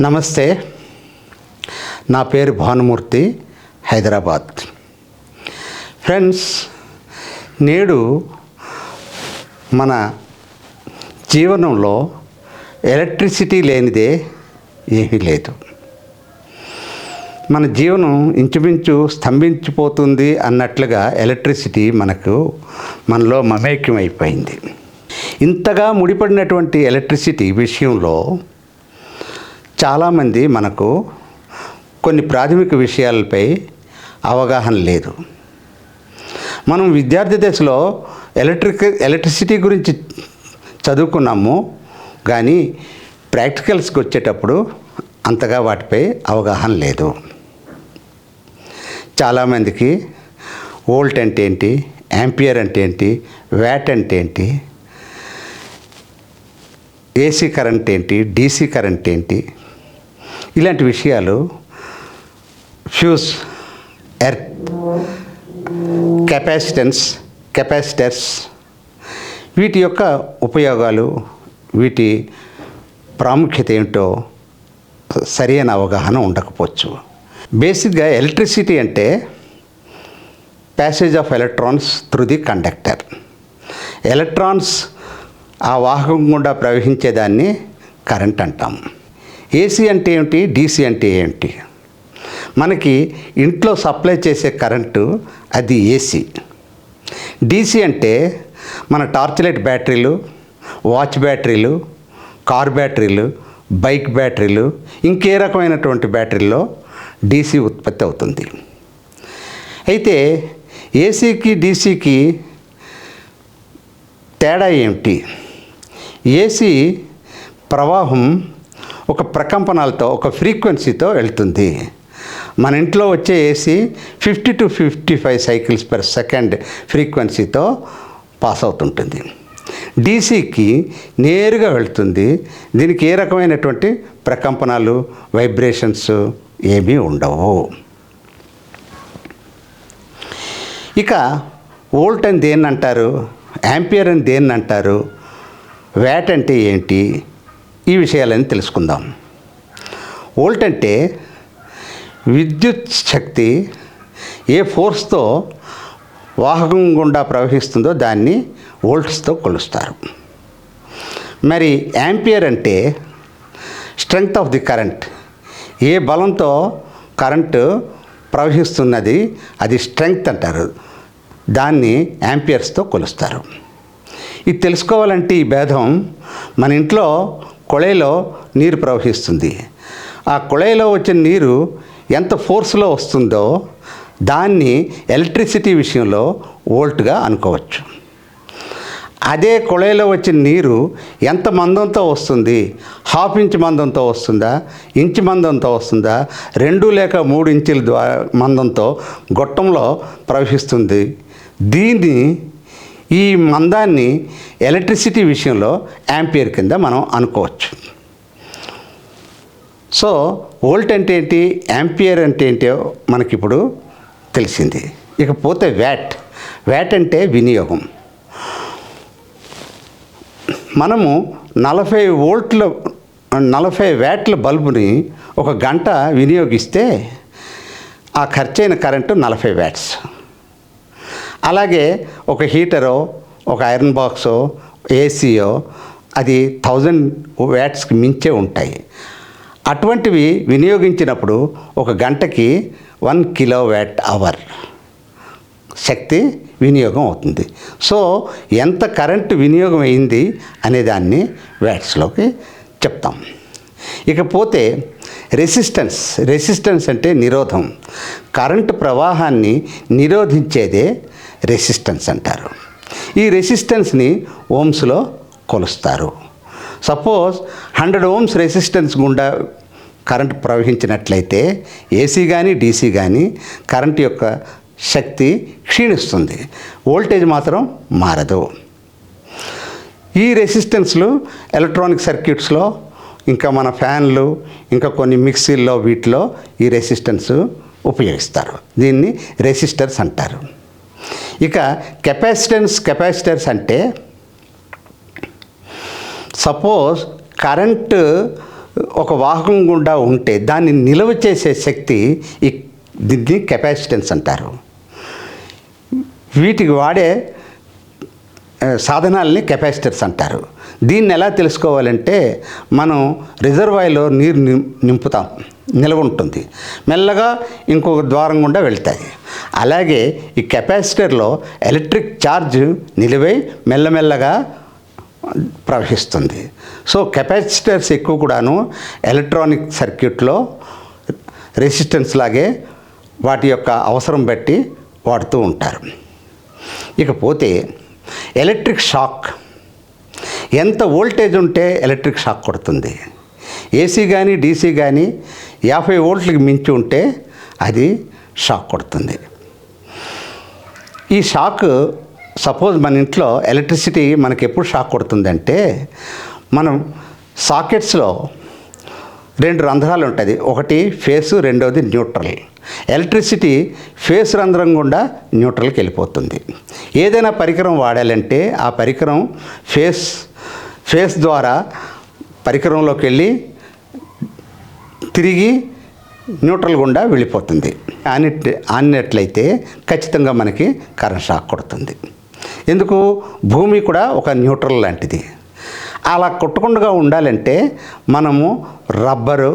నమస్తే, నా పేరు భానుమూర్తి, హైదరాబాద్. ఫ్రెండ్స్, నేడు మన జీవనంలో ఎలక్ట్రిసిటీ లేనిదే ఏమీ లేదు. మన జీవనం ఇంచుమించు స్తంభించిపోతుంది అన్నట్లుగా ఎలక్ట్రిసిటీ మనలో మమేక్యం అయిపోయింది. ఇంతగా ముడిపడినటువంటి ఎలక్ట్రిసిటీ విషయంలో చాలామంది మనకు కొన్ని ప్రాథమిక విషయాలపై అవగాహన లేదు. మనం విద్యార్థి దశలో ఎలక్ట్రిసిటీ గురించి చదువుకున్నాము, కానీ ప్రాక్టికల్స్కి వచ్చేటప్పుడు అంతగా వాటిపై అవగాహన లేదు. చాలామందికి వోల్ట్ అంటే ఏంటి, యాంపియర్ అంటే ఏంటి, వ్యాట్ అంటే ఏంటి, ఏసీ కరెంట్ ఏంటి, డీసీ కరెంట్ ఏంటి, ఇలాంటి విషయాలు, ఫ్యూజ్, ఎర్త్, కెపాసిటర్స్ వీటి యొక్క ఉపయోగాలు, వీటి ప్రాముఖ్యత ఏమిటో సరైన అవగాహన ఉండకపోవచ్చు. బేసిక్గా ఎలక్ట్రిసిటీ అంటే passage of electrons through the conductor. Electrons ఆ వాహకం గుండా ప్రవహించేదాన్ని కరెంట్ అంటాము. ఏసీ అంటే ఏమిటి, డీసీ అంటే ఏమిటి? మనకి ఇంట్లో సప్లై చేసే కరెంటు అది ఏసీ. డీసీ అంటే మన టార్చ్ లైట్ బ్యాటరీలు, వాచ్ బ్యాటరీలు, కార్ బ్యాటరీలు, బైక్ బ్యాటరీలు, ఇంకే రకమైనటువంటి బ్యాటరీల్లో డీసీ ఉత్పత్తి అవుతుంది. అయితే ఏసీకి డీసీకి తేడా ఏమిటి? ఏసీ ప్రవాహం ఒక ప్రకంపనాలతో, ఒక ఫ్రీక్వెన్సీతో వెళ్తుంది. మన ఇంట్లో వచ్చే AC 50 to 55 cycles per second ఫ్రీక్వెన్సీతో పాస్ అవుతుంటుంది. డీసీకి నేరుగా వెళ్తుంది. దీనికి ఏ రకమైనటువంటి ప్రకంపనాలు, వైబ్రేషన్స్ ఏమీ ఉండవు. ఇక వోల్ట్ అని దేన్ని అంటారు, యాంపియర్ అని దేన్ని అంటారు, వ్యాట్ అంటే ఏంటి, ఈ విషయాలని తెలుసుకుందాం. వోల్ట్ అంటే విద్యుత్ శక్తి ఏ ఫోర్స్తో వాహకం గుండా ప్రవహిస్తుందో దాన్ని వోల్ట్స్తో కొలుస్తారు. మరి యాంపియర్ అంటే స్ట్రెంగ్త్ ఆఫ్ ది కరెంట్. ఏ బలంతో కరెంటు ప్రవహిస్తున్నది అది స్ట్రెంగ్త్ అంటారు, దాన్ని యాంపియర్స్తో కొలుస్తారు. ఇది తెలుసుకోవాలంటే ఈ భేదం, మన ఇంట్లో కొళాయిలో నీరు ప్రవహిస్తుంది. ఆ కొళాయిలో వచ్చిన నీరు ఎంత ఫోర్స్లో వస్తుందో దాన్ని ఎలక్ట్రిసిటీ విషయంలో వోల్ట్గా అనుకోవచ్చు. అదే కొళాయిలో వచ్చిన నీరు ఎంత మందంతో వస్తుంది, హాఫ్ ఇంచ్ మందంతో వస్తుందా, ఇంచ్ మందంతో వస్తుందా, 2 లేక 3 ఇంచుల మందంతో గొట్టంలో ప్రవహిస్తుంది. ఈ మందాన్ని ఎలక్ట్రిసిటీ విషయంలో యాంపియర్ కింద మనం అనుకోవచ్చు. సో వోల్ట్ అంటే ఏంటి, యాంపియర్ అంటే ఏంటో మనకిప్పుడు తెలిసింది. ఇకపోతే వ్యాట్ అంటే వినియోగం. మనము 40 వ్యాట్ల బల్బుని ఒక గంట వినియోగిస్తే ఆ ఖర్చైన కరెంటు 40 వ్యాట్స్. అలాగే ఒక హీటరో, ఒక ఐరన్ బాక్సో, ఏసీయో అది 1000 వ్యాట్స్కి మించే ఉంటాయి. అటువంటివి వినియోగించినప్పుడు ఒక గంటకి 1 కిలోవాట్ అవర్ శక్తి వినియోగం అవుతుంది. సో ఎంత కరెంటు వినియోగం అయింది అనేదాన్ని వ్యాట్స్లోకి చెప్తాం. ఇకపోతే రెసిస్టెన్స్ అంటే నిరోధం. కరెంటు ప్రవాహాన్ని నిరోధించేదే రెసిస్టెన్స్ అంటారు. ఈ రెసిస్టెన్స్ని ఓమ్స్లో కొలుస్తారు. సపోజ్ 100 ఓమ్స్ రెసిస్టెన్స్ గుండా కరెంట్ ప్రవహించినట్లయితే ఏసీ కానీ డీసీ కానీ కరెంట్ యొక్క శక్తి క్షీణిస్తుంది, వోల్టేజ్ మాత్రం మారదు. ఈ రెసిస్టెన్స్లు ఎలక్ట్రానిక్ సర్క్యూట్స్లో, ఇంకా మన ఫ్యాన్లు, ఇంకా కొన్ని మిక్సీల్లో వీటిలో ఈ రెసిస్టెన్స్ ఉపయోగిస్తారు. దీన్ని రెసిస్టర్స్ అంటారు. ఇక కెపాసిటర్స్ అంటే సపోజ్ కరెంటు ఒక వాహకం గుండా ఉంటే దాన్ని నిల్వ చేసే శక్తి దీన్ని కెపాసిటెన్స్ అంటారు. వీటికి వాడే సాధనాలని కెపాసిటర్స్ అంటారు. దీన్ని ఎలా తెలుసుకోవాలంటే మనం రిజర్వాయర్లో నీరు నింపుతాం, నిల్వ ఉంటుంది, మెల్లగా ఇంకొక ద్వారం గుండా వెళ్తాయి. అలాగే ఈ కెపాసిటర్లో ఎలక్ట్రిక్ ఛార్జ్ నిలువై మెల్లమెల్లగా ప్రవహిస్తుంది. సో కెపాసిటర్స్ ఎక్కువ కూడాను ఎలక్ట్రానిక్ సర్క్యూట్లో రెసిస్టెన్స్ లాగే వాటి యొక్క అవసరం బట్టి వాడుతూ ఉంటారు. ఇకపోతే ఎలక్ట్రిక్ షాక్, ఎంత వోల్టేజ్ ఉంటే ఎలక్ట్రిక్ షాక్ కొడుతుంది. ఏసీ కానీ డీసీ కానీ 50 వోల్ట్లకి మించి ఉంటే అది షాక్ కొడుతుంది. ఈ షాక్ సపోజ్ మన ఇంట్లో ఎలక్ట్రిసిటీ మనకి ఎప్పుడు షాక్ కొడుతుందంటే, మనం సాకెట్స్లో 2 రంధ్రాలు ఉంటుంది, ఒకటి ఫేసు, రెండవది న్యూట్రల్. ఎలక్ట్రిసిటీ ఫేస్ రంధ్రం గుండా న్యూట్రల్కి వెళ్ళిపోతుంది. ఏదైనా పరికరం వాడాలంటే ఆ పరికరం ఫేస్ ద్వారా పరికరంలోకి వెళ్ళి తిరిగి న్యూట్రల్ గుండా వెళ్ళిపోతుంది. ఆనినట్లయితే ఖచ్చితంగా మనకి కరెంట్ షాక్ కొడుతుంది. ఎందుకు? భూమి కూడా ఒక న్యూట్రల్ లాంటిది. అలా కొట్టకుండా ఉండాలంటే మనము రబ్బరు,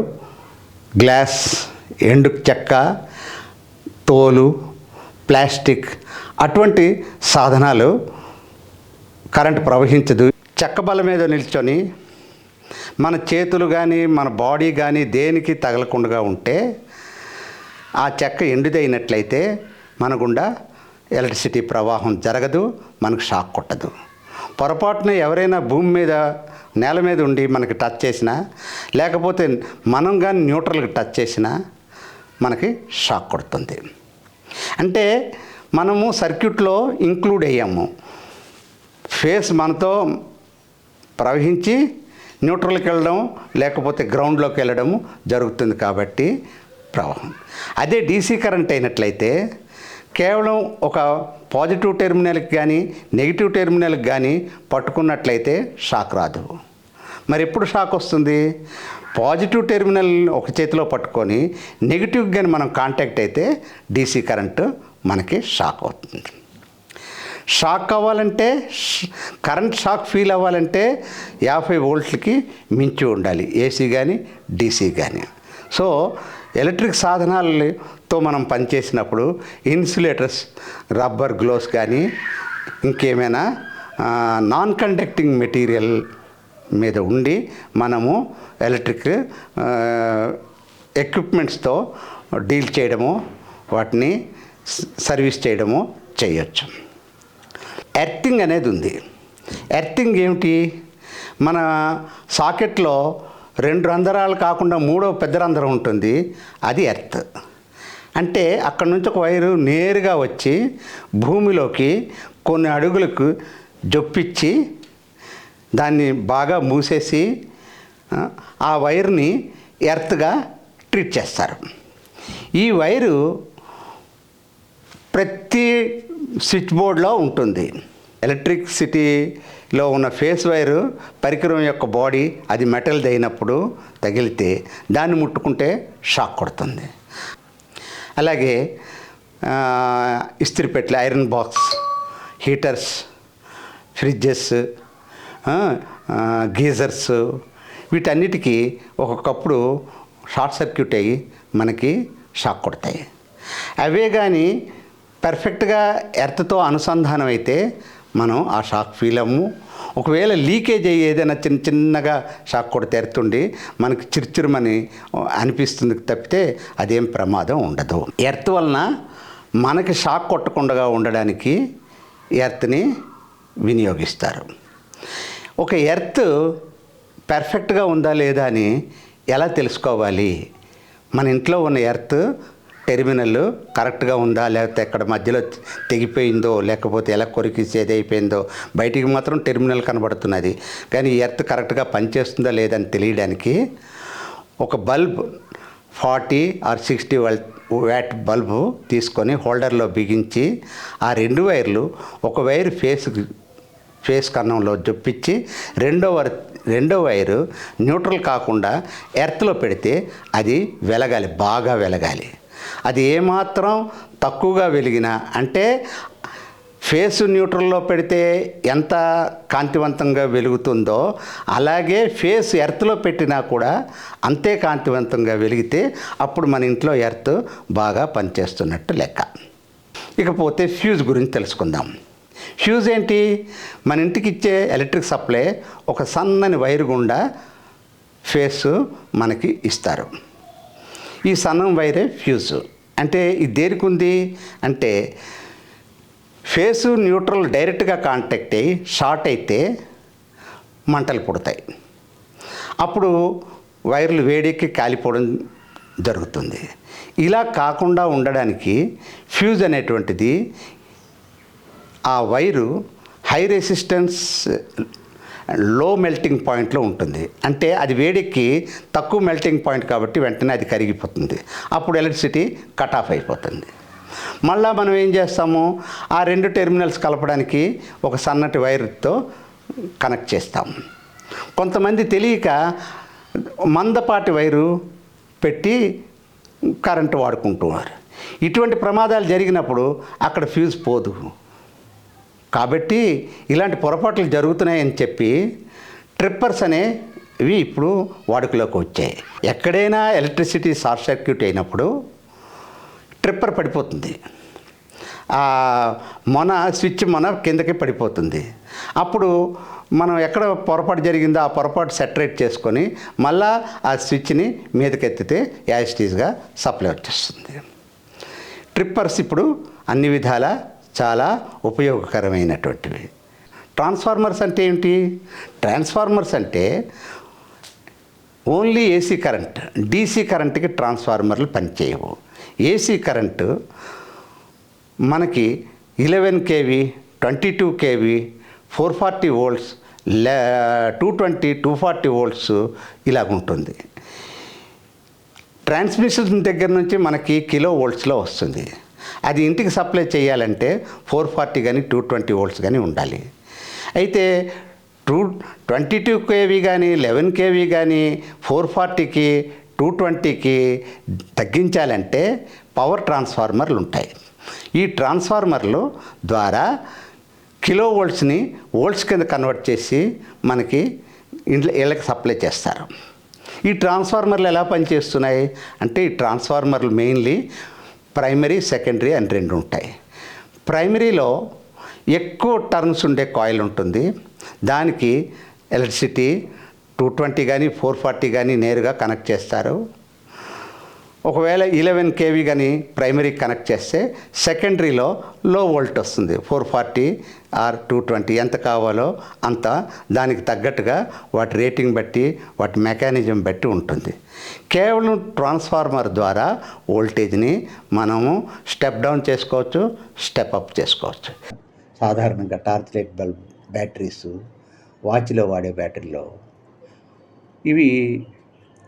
గ్లాస్, ఎండు చెక్క, తోలు, ప్లాస్టిక్ అటువంటి సాధనాలు కరెంటు ప్రవహించదు. చెక్క బల్ల మీద నిల్చొని మన చేతులు కానీ మన బాడీ కానీ దేనికి తగలకుండా ఉంటే ఆ చెక్క ఎండుదైనట్లయితే మన గుండా ఎలక్ట్రిసిటీ ప్రవాహం జరగదు, మనకు షాక్ కొట్టదు. పొరపాటున ఎవరైనా భూమి మీద, నేల మీద ఉండి మనకి టచ్ చేసినా, లేకపోతే మనం కానీ న్యూట్రల్కి టచ్ చేసినా మనకి షాక్ కొడుతుంది. అంటే మనము సర్క్యూట్లో ఇంక్లూడ్ అయ్యాము. ఫేస్ మనతో ప్రవహించి న్యూట్రల్కి వెళ్ళడం లేకపోతే గ్రౌండ్లోకి వెళ్ళడం జరుగుతుంది కాబట్టి ప్రవాహం. అదే డీసీ కరెంట్ అయినట్లయితే కేవలం ఒక పాజిటివ్ టెర్మినల్కి కానీ నెగిటివ్ టెర్మినల్కి కానీ పట్టుకున్నట్లయితే షాక్ రాదు. మరి ఎప్పుడు షాక్ వస్తుంది? పాజిటివ్ టెర్మినల్ ఒక చేతిలో పట్టుకొని నెగిటివ్కి కానీ మనం కాంటాక్ట్ అయితే డీసీ కరెంటు మనకి షాక్ అవుతుంది. షాక్ అవ్వాలంటే, కరెంట్ షాక్ ఫీల్ అవ్వాలంటే 50 వోల్ట్లకి మించి ఉండాలి, ఏసీ కానీ డీసీ కానీ. సో ఎలక్ట్రిక్ సాధనాలతో మనం పనిచేసినప్పుడు ఇన్సులేటర్స్, రబ్బర్ గ్లోవ్స్ కానీ ఇంకేమైనా నాన్ కండక్టింగ్ మెటీరియల్ మీద ఉండి మనము ఎలక్ట్రిక్ ఎక్విప్మెంట్స్తో డీల్ చేయడము, వాటిని సర్వీస్ చేయడము చేయొచ్చు. ఎర్తింగ్ అనేది ఉంది. ఎర్తింగ్ ఏమిటి? మన సాకెట్లో 2 రంధ్రాలు కాకుండా 3వ పెద్ద రంధ్రం ఉంటుంది, అది ఎర్త్. అంటే అక్కడ నుంచి ఒక వైరు నేరుగా వచ్చి భూమిలోకి కొన్ని అడుగులకు జొప్పించి దాన్ని బాగా మూసేసి ఆ వైర్ని ఎర్త్గా ట్రీట్ చేస్తారు. ఈ వైరు ప్రతి స్విచ్ బోర్డ్లో ఉంటుంది. ఎలక్ట్రిసిటీలో ఉన్న ఫేస్ వైరు పరికరం యొక్క బాడీ అది మెటల్ది అయినప్పుడు తగిలితే దాన్ని ముట్టుకుంటే షాక్ కొడుతుంది. అలాగే ఇస్త్రీపెట్టెలు, iron box, heaters, fridges, geysers, వీటన్నిటికీ ఒక్కొక్కప్పుడు షార్ట్ సర్క్యూట్ అయ్యి మనకి షాక్ కొడతాయి. అవే కానీ పర్ఫెక్ట్గా ఎర్త్తో అనుసంధానం అయితే మనం ఆ షాక్ ఫీల్ అవ్వము. ఒకవేళ లీకేజ్ అయ్యి ఏదైనా చిన్నగా షాక్ కొడితే ఎర్తుండి మనకి చిరుచిరుమని అనిపిస్తుంది తప్పితే అదేం ప్రమాదం ఉండదు. ఎర్త్ వలన మనకి షాక్ కొట్టకుండా ఉండడానికి ఎర్త్ని వినియోగిస్తారు. ఒక ఎర్త్ పర్ఫెక్ట్గా ఉందా లేదా అని ఎలా తెలుసుకోవాలి? మన ఇంట్లో ఉన్న ఎర్త్ టెర్మినల్ కరెక్ట్గా ఉందా, లేకపోతే ఎక్కడ మధ్యలో తెగిపోయిందో, లేకపోతే ఎలా కొరికి చేదైపోయిందో, బయటికి మాత్రం టెర్మినల్ కనబడుతున్నది, కానీ ఈ ఎర్త్ కరెక్ట్గా పనిచేస్తుందా లేదని తెలియడానికి ఒక బల్బ్ 40 or 60 వాట్ బల్బు తీసుకొని హోల్డర్లో బిగించి ఆ 2 వైర్లు, ఒక వైర్ ఫేస్కి ఫేస్ కన్నంలో జొప్పించి రెండో వైరు న్యూట్రల్ కాకుండా ఎర్త్లో పెడితే అది వెలగాలి, బాగా వెలగాలి. అది ఏమాత్రం తక్కువగా వెలిగినా, అంటే ఫేస్ న్యూట్రల్లో పెడితే ఎంత కాంతివంతంగా వెలుగుతుందో అలాగే ఫేస్ ఎర్త్లో పెట్టినా కూడా అంతే కాంతివంతంగా వెలిగితే అప్పుడు మన ఇంట్లో ఎర్త్ బాగా పనిచేస్తున్నట్టు లెక్క. ఇకపోతే ఫ్యూజ్ గురించి తెలుసుకుందాం. ఫ్యూజ్ ఏంటి? మన ఇంటికి ఇచ్చే ఎలక్ట్రిక్ సప్లై ఒక సన్నని వైరు గుండా ఫేస్ మనకి ఇస్తారు. ఈ సన్నని వైరే ఫ్యూజ్. అంటే ఇది దేనికి ఉంది అంటే ఫేసు న్యూట్రల్ డైరెక్ట్గా కాంటాక్ట్ అయ్యి షార్ట్ అయితే మంటలు పుడతాయి. అప్పుడు వైర్లు వేడెక్కి కాలిపోవడం జరుగుతుంది. ఇలా కాకుండా ఉండడానికి ఫ్యూజ్ అనేటువంటిది ఆ వైరు హై రెసిస్టెన్స్ లో మెల్టింగ్ పాయింట్లో ఉంటుంది. అంటే అది వేడెక్కి తక్కువ మెల్టింగ్ పాయింట్ కాబట్టి వెంటనే అది కరిగిపోతుంది. అప్పుడు ఎలక్ట్రిసిటీ కట్ ఆఫ్ అయిపోతుంది. మళ్ళీ మనం ఏం చేస్తాము, ఆ రెండు టెర్మినల్స్ కలపడానికి ఒక సన్నటి వైర్తో కనెక్ట్ చేస్తాము. కొంతమంది తెలియక మందపాటి వైరు పెట్టి కరెంటు వాడుకుంటున్నారు. ఇటువంటి ప్రమాదాలు జరిగినప్పుడు అక్కడ ఫ్యూజ్ పోదు. కాబట్టి ఇలాంటి పొరపాట్లు జరుగుతున్నాయని చెప్పి ట్రిప్పర్స్ అనేవి ఇప్పుడు వాడుకలోకి వచ్చాయి. ఎక్కడైనా ఎలక్ట్రిసిటీ షార్ట్ సర్క్యూట్ అయినప్పుడు ట్రిప్పర్ పడిపోతుంది. స్విచ్ కిందకి పడిపోతుంది. అప్పుడు మనం ఎక్కడ పొరపాటు జరిగిందో ఆ పొరపాటు సెటరేట్ చేసుకొని మళ్ళా ఆ స్విచ్ని మీదకెత్తితే యాజిటీస్గా సప్లై వచ్చేస్తుంది. ట్రిప్పర్స్ ఇప్పుడు అన్ని విధాల చాలా ఉపయోగకరమైనటువంటివి. ట్రాన్స్ఫార్మర్స్ అంటే ఏమిటి? ట్రాన్స్ఫార్మర్స్ అంటే ఓన్లీ ఏసీ కరెంట్, డీసీ కరెంట్కి ట్రాన్స్ఫార్మర్లు పనిచేయవు. ఏసీ కరెంటు మనకి 11 kV, 22 kV, 440 volts, 220, 240 volts ఇలాగుంటుంది. Transmission దగ్గర నుంచి మనకి కిలో వోల్ట్స్లో వస్తుంది. అది ఇంటికి సప్లై చేయాలంటే 440 కానీ 220 volts కానీ ఉండాలి. అయితే 22 kV కానీ 11 kV కానీ 440కి 220కి తగ్గించాలంటే పవర్ ట్రాన్స్ఫార్మర్లు ఉంటాయి. ఈ ట్రాన్స్ఫార్మర్లు ద్వారా కిలో వోల్ట్స్ని వోల్ట్స్ కింద కన్వర్ట్ చేసి మనకి ఇళ్ళకి సప్లై చేస్తారు. ఈ ట్రాన్స్ఫార్మర్లు ఎలా పనిచేస్తున్నాయి అంటే ఈ ట్రాన్స్ఫార్మర్లు మెయిన్లీ ప్రైమరీ, సెకండరీ అని రెండు ఉంటాయి. ప్రైమరీలో ఎక్కువ టర్న్స్ ఉండే కాయిల్ ఉంటుంది. దానికి ఎలక్ట్రిసిటీ 220 కానీ 440 కానీ నేరుగా కనెక్ట్ చేస్తారు. ఒకవేళ 11 kV కానీ ప్రైమరీ కనెక్ట్ చేస్తే సెకండరీలో లో వోల్ట్ వస్తుంది. 440 ఆర్ 220 ఎంత కావాలో అంత దానికి తగ్గట్టుగా వాటి రేటింగ్ బట్టి వాటి మెకానిజం బట్టి ఉంటుంది. కేవలం ట్రాన్స్ఫార్మర్ ద్వారా వోల్టేజ్ని మనము స్టెప్ డౌన్ చేసుకోవచ్చు, స్టెప్ అప్ చేసుకోవచ్చు. సాధారణంగా టార్చ్ లైట్ బల్బ్ బ్యాటరీస్, వాచ్లో వాడే బ్యాటరీలో ఇవి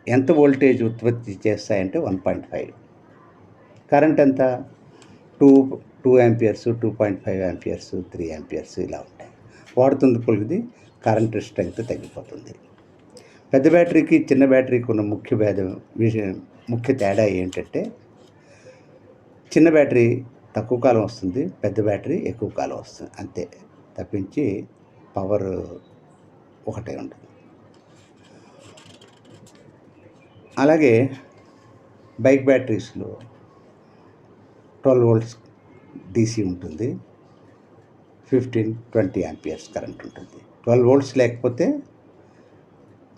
ఎంత వోల్టేజ్ ఉత్పత్తి చేస్తాయంటే 1.5. కరెంట్ ఎంత 2 amperes, 2.5 amperes, 3 amperes ఇలా ఉంటాయి. వాడుతున్న కొలిది కరెంట్ స్ట్రెంగ్త్ తగ్గిపోతుంది. పెద్ద బ్యాటరీకి చిన్న బ్యాటరీకి ఉన్న ముఖ్య తేడా ఏంటంటే చిన్న బ్యాటరీ తక్కువ కాలం వస్తుంది, పెద్ద బ్యాటరీ ఎక్కువ కాలం వస్తుంది. అంతే తప్పించి పవర్ ఒకటే ఉంటుంది. అలాగే బైక్ బ్యాటరీస్లో 12 volts DC ఉంటుంది, 15-20 amperes కరెంట్ ఉంటుంది. 12 volts లేకపోతే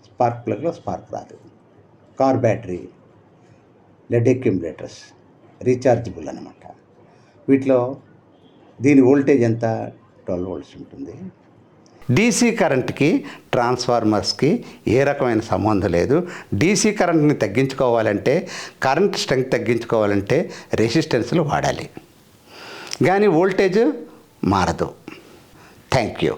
స్పార్క్ ప్లగ్లో స్పార్క్ రాదు. Car battery, lead accumulators rechargeable అనమాట. వీటిలో దీని వోల్టేజ్ ఎంత 12 volts ఉంటుంది. డీసీ కరెంట్కి ట్రాన్స్ఫార్మర్స్కి ఏ రకమైన సంబంధం లేదు. డీసీ కరెంట్ని తగ్గించుకోవాలంటే, కరెంట్ స్ట్రెంగ్త్ తగ్గించుకోవాలంటే రెసిస్టెన్స్లు వాడాలి, కానీ వోల్టేజ్ మారదు. Thank you.